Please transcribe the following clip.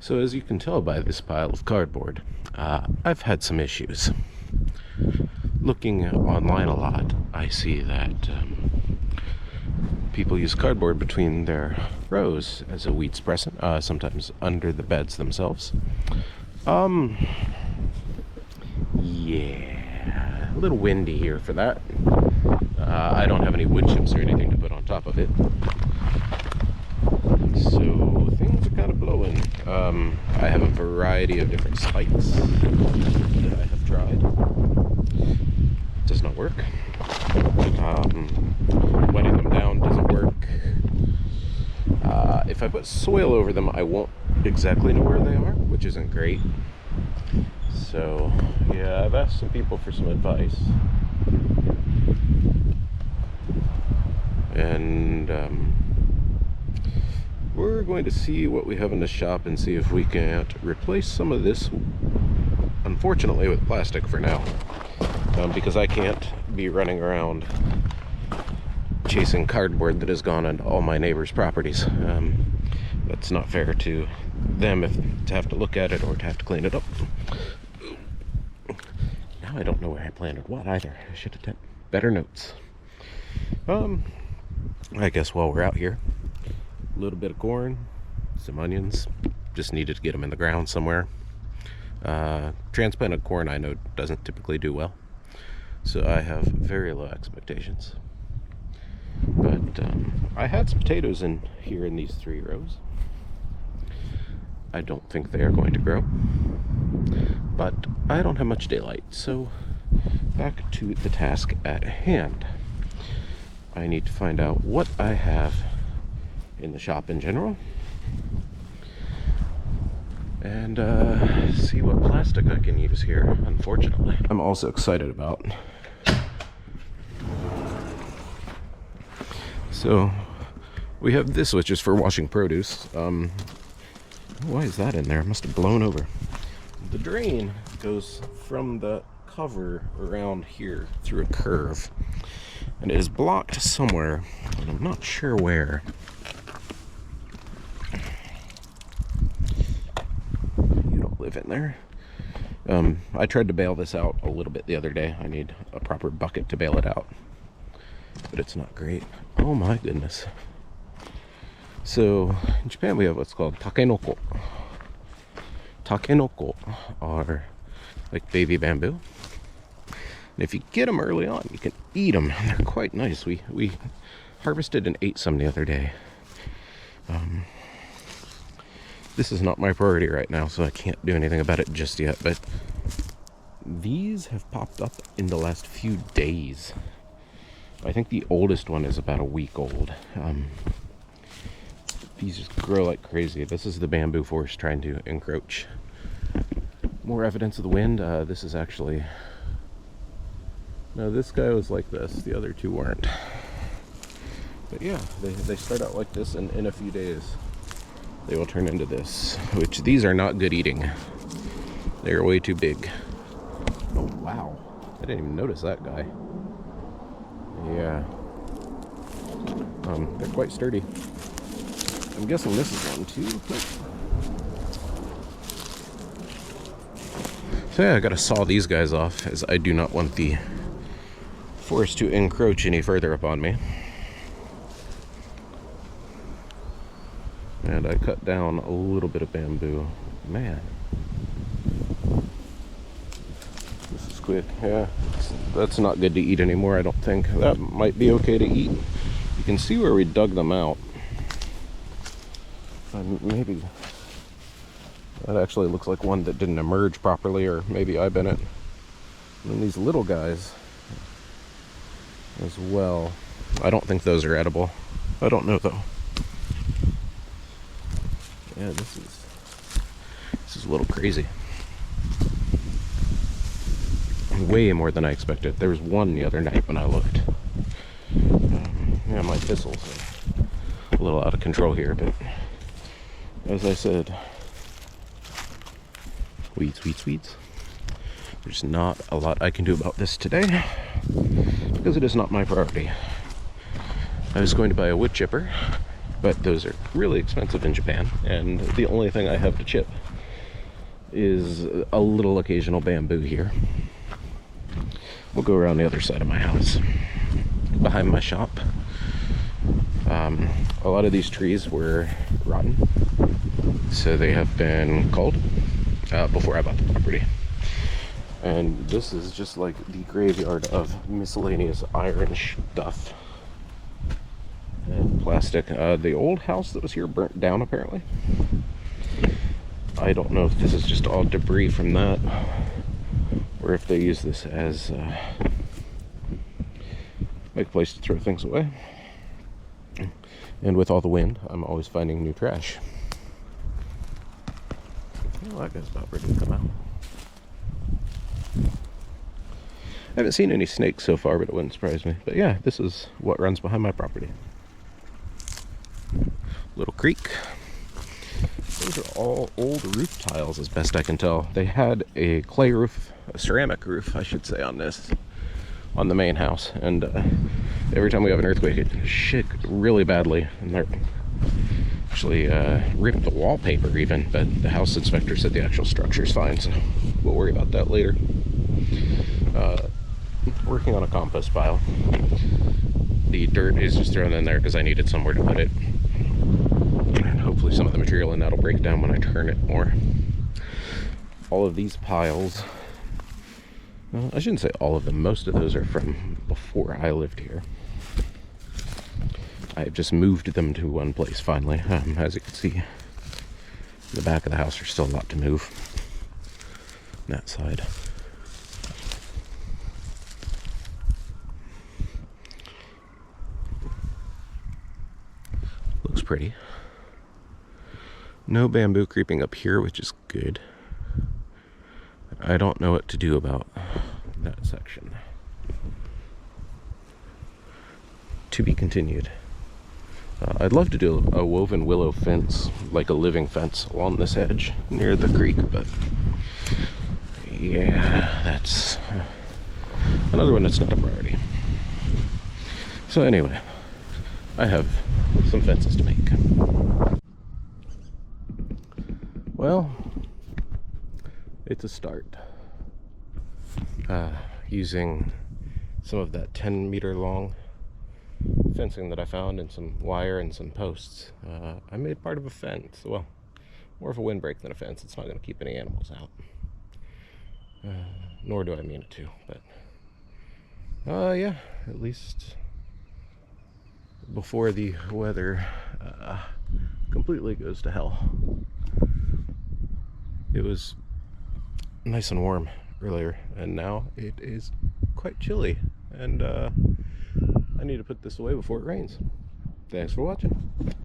So as you can tell by this pile of cardboard, I've had some issues. Looking online a lot, I see that people use cardboard between their rows as a weed suppressant, sometimes under the beds themselves. Yeah, a little windy here for that. I don't have any wood chips or anything to put on top of it. So things are kind of blowing. I have a variety of different spikes that I have tried. Does not work. Wetting them down doesn't work. If I put soil over them, I won't exactly know where they are, which isn't great. So yeah, I've asked some people for some advice. And we're going to see what we have in the shop and see if we can't replace some of this, unfortunately, with plastic for now, because I can't be running around chasing cardboard that has gone onto all my neighbors' properties. That's not fair to them to have to look at it or to have to clean it up. Now I don't know where I planted what either. I should have taken better notes. I guess while we're out here, a little bit of corn, some onions. Just needed to get them in the ground somewhere. Transplanted corn, I know, doesn't typically do well, so I have very low expectations. But I had some potatoes in here in these 3 rows. I don't think they are going to grow, but I don't have much daylight, so back to the task at hand. I need to find out what I have in the shop in general, and see what plastic I can use here, unfortunately. I'm also excited about. So we have this, which is for washing produce. Why is that in there? It must have blown over. The drain goes from the cover around here through a curve, and it is blocked somewhere, and I'm not sure where. You don't live in there. I tried to bail this out a little bit the other day. I need a proper bucket to bail it out, but it's not great. Oh my goodness. So in Japan we have what's called takenoko. Takenoko are like baby bamboo. And if you get them early on, you can eat them. They're quite nice. We harvested and ate some the other day. This is not my priority right now, so I can't do anything about it just yet. But these have popped up in the last few days. I think the oldest one is about a week old. These just grow like crazy. This is the bamboo forest trying to encroach. More evidence of the wind. This is actually... No, this guy was like this. The other 2 weren't. But yeah, they start out like this, and in a few days they will turn into this. Which, these are not good eating. They are way too big. Oh wow, I didn't even notice that guy. Yeah. They're quite sturdy. I'm guessing this is one too. So yeah, I gotta saw these guys off, as I do not want the forest to encroach any further upon me. And I cut down a little bit of bamboo. Man, this is quick. Yeah, that's not good to eat anymore, I don't think. That might be okay to eat. You can see where we dug them out. Maybe that actually looks like one that didn't emerge properly, or maybe I bent it. And then these little guys as well. I don't think those are edible. I don't know though. Yeah, this is a little crazy. Way more than I expected. There was one the other night when I looked. Yeah, my thistles are a little out of control here, but as I said, weeds. There's not a lot I can do about this today, because it is not my priority. I was going to buy a wood chipper, but those are really expensive in Japan, and the only thing I have to chip is a little occasional bamboo here. We'll go around the other side of my house, behind my shop. A lot of these trees were rotten, so they have been culled before I bought the property. And this is just like the graveyard of miscellaneous iron stuff and plastic. The old house that was here burnt down, apparently. I don't know if this is just all debris from that, or if they use this as like a place to throw things away. And with all the wind, I'm always finding new trash. Well, that guy's about ready to come out. I haven't seen any snakes so far, but it wouldn't surprise me. But yeah, this is what runs behind my property. Little creek. Those are all old roof tiles, as best I can tell. They had a clay roof, a ceramic roof, I should say, on this, on the main house. And every time we have an earthquake, it shakes really badly. And they're actually ripped the wallpaper even, but the house inspector said the actual structure's fine, so we'll worry about that later. Working on a compost pile. The dirt is just thrown in there because I needed somewhere to put it. And hopefully some of the material in that will break down when I turn it more. All of these piles, well, I shouldn't say all of them, most of those are from before I lived here. I've just moved them to one place finally. As you can see, in the back of the house there's still a lot to move on that side. Looks pretty. No bamboo creeping up here, which is good. I don't know what to do about that section. To be continued. I'd love to do a woven willow fence, like a living fence along this edge near the creek, but yeah, that's another one that's not a priority. So anyway, I have some fences to make. Well, it's a start. Using some of that 10-meter long fencing that I found and some wire and some posts, I made part of a fence. Well, more of a windbreak than a fence. It's not going to keep any animals out. Nor do I mean it to, but yeah, at least before the weather completely goes to hell. It was nice and warm earlier, and now it is quite chilly, and I need to put this away before it rains. Thanks for watching.